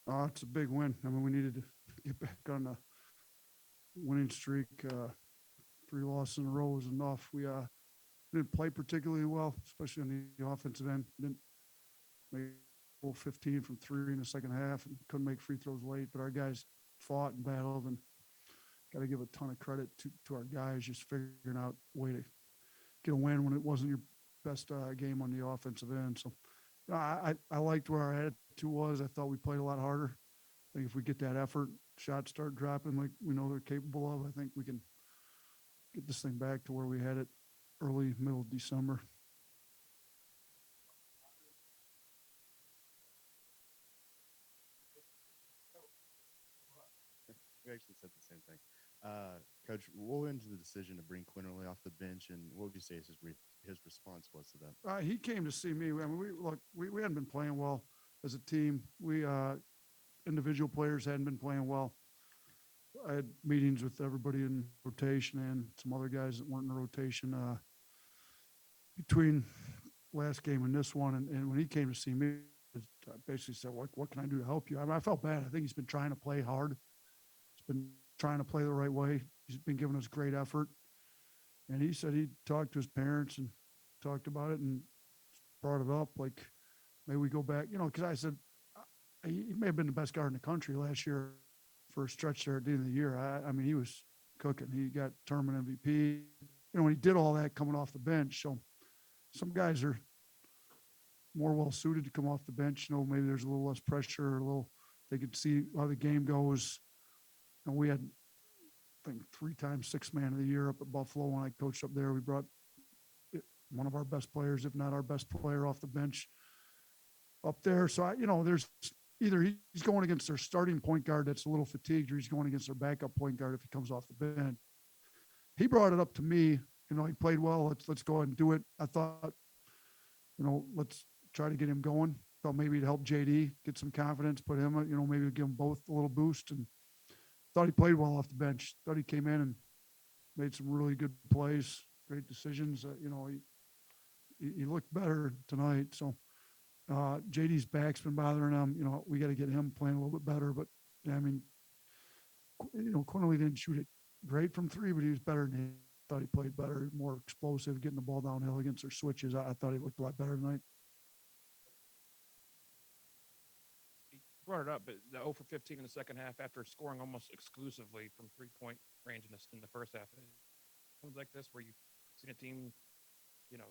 It's a big win. I mean, we needed to get back on the winning streak. Three losses in a row was enough. We didn't play particularly well, especially on the offensive end. Didn't make 15 from three in the second half and couldn't make free throws late. But our guys fought and battled, and got to give a ton of credit to our guys just figuring out a way to get a win when it wasn't your best game on the offensive end. So I liked where our attitude was. I thought we played a lot harder. I think if we get that effort, shots start dropping like we know they're capable of, I think we can get this thing back to where we had it early, middle of December. We actually said the same thing. Coach, what went into the decision to bring Quinterly off the bench, and what would you say his response was to that? He came to see me. I mean, we hadn't been playing well as a team. We individual players hadn't been playing well. I had meetings with everybody in rotation and some other guys that weren't in the rotation between last game and this one. And when he came to see me, I basically said, "What can I do to help you?" I mean, I felt bad. I think he's been trying to play hard. He's been trying to play the right way. He's been giving us great effort. And he said he talked to his parents and talked about it and brought it up. Like, maybe we go back, because I said he may have been the best guard in the country last year for a stretch there at the end of the year. I mean, he was cooking. He got tournament MVP. When he did all that coming off the bench. So some guys are more well suited to come off the bench. Maybe there's a little less pressure, a little they could see how the game goes. And we had, I think, 3 times six man of the year up at Buffalo when I coached up there. We brought one of our best players, if not our best player, off the bench up there. So there's either he's going against their starting point guard that's a little fatigued, or he's going against their backup point guard if he comes off the bench. He brought it up to me. He played well. Let's go ahead and do it. I thought, let's try to get him going. Thought maybe to help JD get some confidence, put him, maybe give them both a little boost. And thought he played well off the bench. Thought he came in and made some really good plays, great decisions. He looked better tonight. So JD's back's been bothering him. We got to get him playing a little bit better. But I mean, Quinley didn't shoot it great from three, but he was better than he thought. He played better, more explosive, getting the ball downhill against their switches. I thought he looked a lot better tonight. He brought it up, but the 0 for 15 in the second half after scoring almost exclusively from 3 point range in the first half. Things like this where you've seen a team, you know,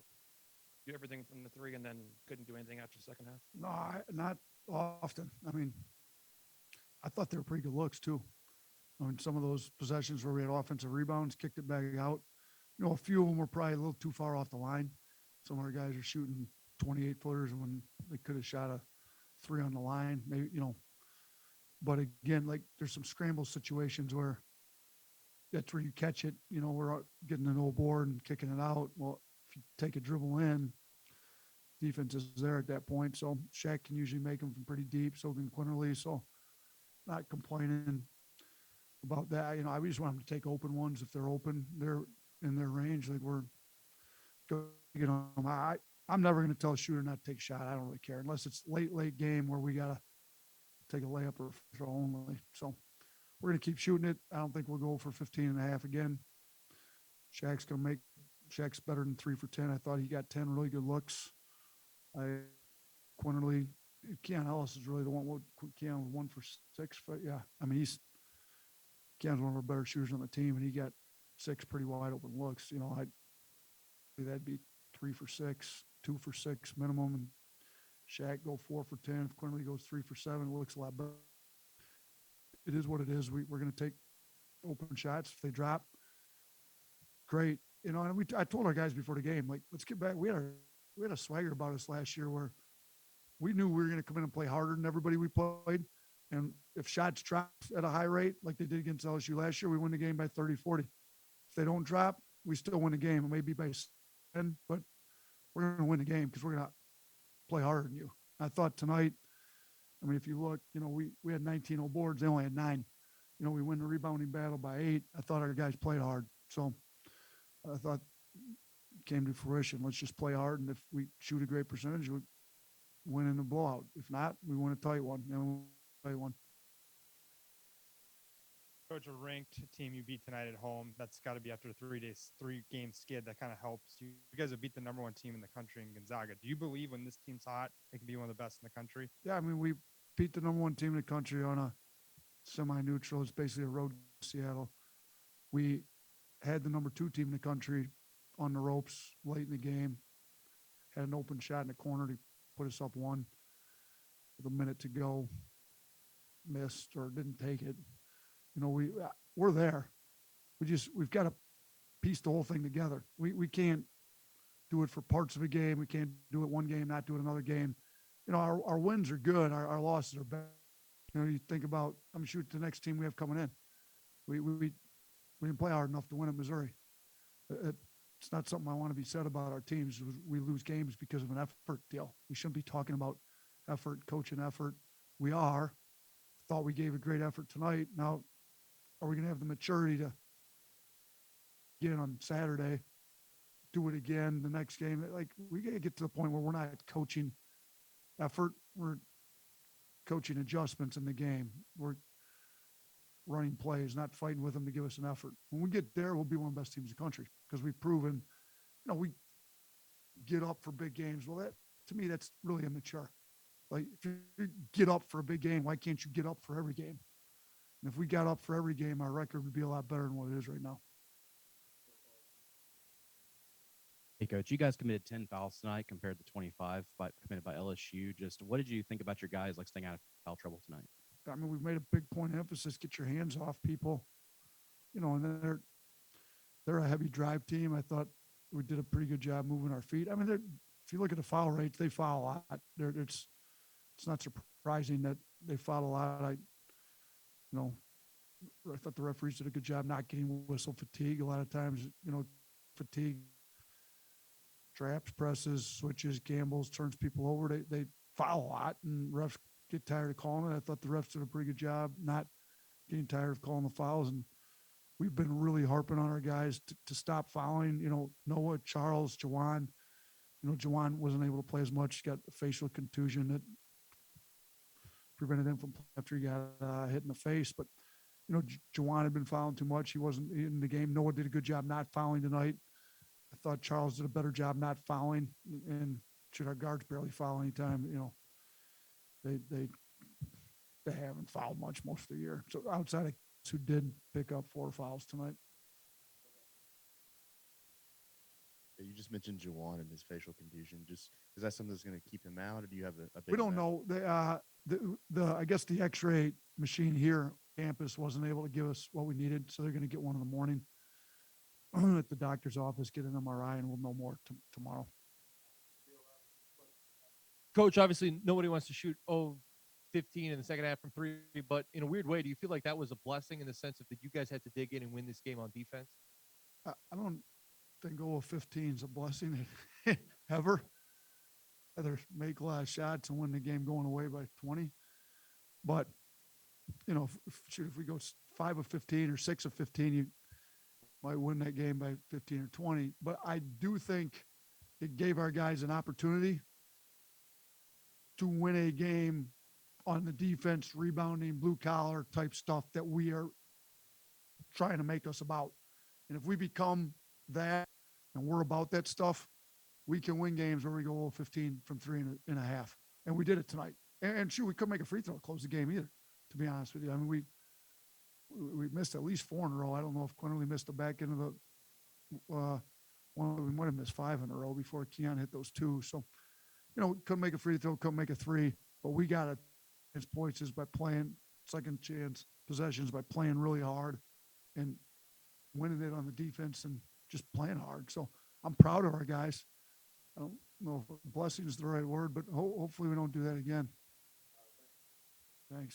do everything from the three and then couldn't do anything after the second half. No, not often. I mean, I thought they were pretty good looks too. I mean, some of those possessions where we had offensive rebounds, kicked it back out. A few of them were probably a little too far off the line. Some of our guys are shooting 28 footers when they could have shot a three on the line. Maybe, but again, like there's some scramble situations where that's where you catch it. We're getting an old board and kicking it out. Well, if you take a dribble in, defense is there at that point. So Shaq can usually make them from pretty deep. So can Quinterly. So not complaining about that. I just want them to take open ones if they're open. They're in their range. Like we're going to get them. I'm never going to tell a shooter not to take a shot. I don't really care unless it's late game where we got to take a layup or throw only. So we're going to keep shooting it. I don't think we'll go for 15 and a half again. Shaq's better than 3 for 10. I thought he got 10 really good looks. Quinterly, Keon Ellis is really the one. Keon was 1 for 6, but yeah, I mean Keon's one of our better shooters on the team, and he got 6 pretty wide open looks. That'd be 3 for 6, 2 for 6 minimum, and Shaq go 4 for 10. If Quinterly goes 3 for 7, it looks a lot better. It is what it is. We're going to take open shots. If they drop, great. And I told our guys before the game, like, let's get back. We had a swagger about us last year where we knew we were going to come in and play harder than everybody we played. And if shots drop at a high rate, like they did against LSU last year, we win the game by 30, 40. If they don't drop, we still win the game. It may be by 10, but we're going to win the game because we're going to play harder than you. I thought tonight, I mean, if you look, we had 19 old boards. They only had 9. We win the rebounding battle by 8. I thought our guys played hard. So I thought it came to fruition. Let's just play hard. And if we shoot a great percentage, we win in the blowout. If not, we win a tight one. play one. Coach, a ranked team you beat tonight at home. That's got to be after a 3-game skid. That kind of helps. You guys have beat the number 1 team in the country in Gonzaga. Do you believe when this team's hot, it can be one of the best in the country? Yeah, I mean, we beat the number 1 team in the country on a semi-neutral. It's basically a road to Seattle. We had the number 2 team in the country on the ropes late in the game. Had an open shot in the corner to put us up 1 with a minute to go. Missed or didn't take it. You know, we're there. We've got to piece the whole thing together. We can't do it for parts of a game. We can't do it one game, not do it another game. You know, our wins are good. Our losses are bad. You know, you think about, I'm shoot the next team we have coming in. We didn't play hard enough to win at Missouri. It's not something I want to be said about our teams. We lose games because of an effort deal. We shouldn't be talking about effort, coaching effort. We are. Thought we gave a great effort tonight. Now, are we going to have the maturity to get in on Saturday, do it again the next game? Like, we got to get to the point where we're not coaching effort. We're coaching adjustments in the game. We're running plays, not fighting with them to give us an effort. When we get there, we'll be one of the best teams in the country because we've proven, you know, we get up for big games. Well, that, to me, that's really immature. Like, if you get up for a big game, why can't you get up for every game? And if we got up for every game, our record would be a lot better than what it is right now. Hey, Coach, you guys committed 10 fouls tonight compared to 25 committed by LSU. Just what did you think about your guys like staying out of foul trouble tonight? I mean, we've made a big point of emphasis, get your hands off people, you know, and they're a heavy drive team. I thought we did a pretty good job moving our feet. I mean, if you look at the foul rates, they foul a lot. It's not surprising that they foul a lot. I thought the referees did a good job not getting whistle fatigue. A lot of times, you know, fatigue, traps, presses, switches, gambles, turns people over. They foul a lot, and refs get tired of calling it. I thought the refs did a pretty good job not getting tired of calling the fouls, and we've been really harping on our guys to stop fouling. You know, Noah, Charles, Jawan. You know, Jawan wasn't able to play as much. He got a facial contusion that prevented him from playing after he got hit in the face. But, you know, Jawan had been fouling too much. He wasn't in the game. Noah did a good job not fouling tonight. I thought Charles did a better job not fouling, and should our guards barely foul anytime. You know, they haven't fouled much most of the year. So outside of who did pick up 4 fouls tonight. You just mentioned Jawan and his facial contusion. Just is that something that's going to keep him out, or do you have a big We don't bet? know. I guess the X-ray machine here campus wasn't able to give us what we needed, so they're going to get one in the morning at the doctor's office, get an MRI, and we'll know more tomorrow. Coach, obviously nobody wants to shoot 15 in the second half from 3, but in a weird way, do you feel like that was a blessing in the sense of that you guys had to dig in and win this game on defense? I don't think 0-15 is a blessing ever. Either make a lot of shots and win the game going away by 20. But, you know, if we go 5 of 15 or 6 of 15, you might win that game by 15 or 20. But I do think it gave our guys an opportunity to win a game on the defense, rebounding, blue collar type stuff that we are trying to make us about. And if we become that and we're about that stuff, we can win games where we go 15 from 3.5. And we did it tonight. And shoot, we couldn't make a free throw to close the game either, to be honest with you. I mean, we missed at least 4 in a row. I don't know if Quinterly missed the back end of the one. We might have missed 5 in a row before Keon hit those 2. So, you know, couldn't make a free throw, couldn't make a 3, but we got it. His points is by playing second chance possessions, by playing really hard and winning it on the defense and just playing hard. So I'm proud of our guys. I don't know if blessing is the right word, but hopefully we don't do that again. Thanks.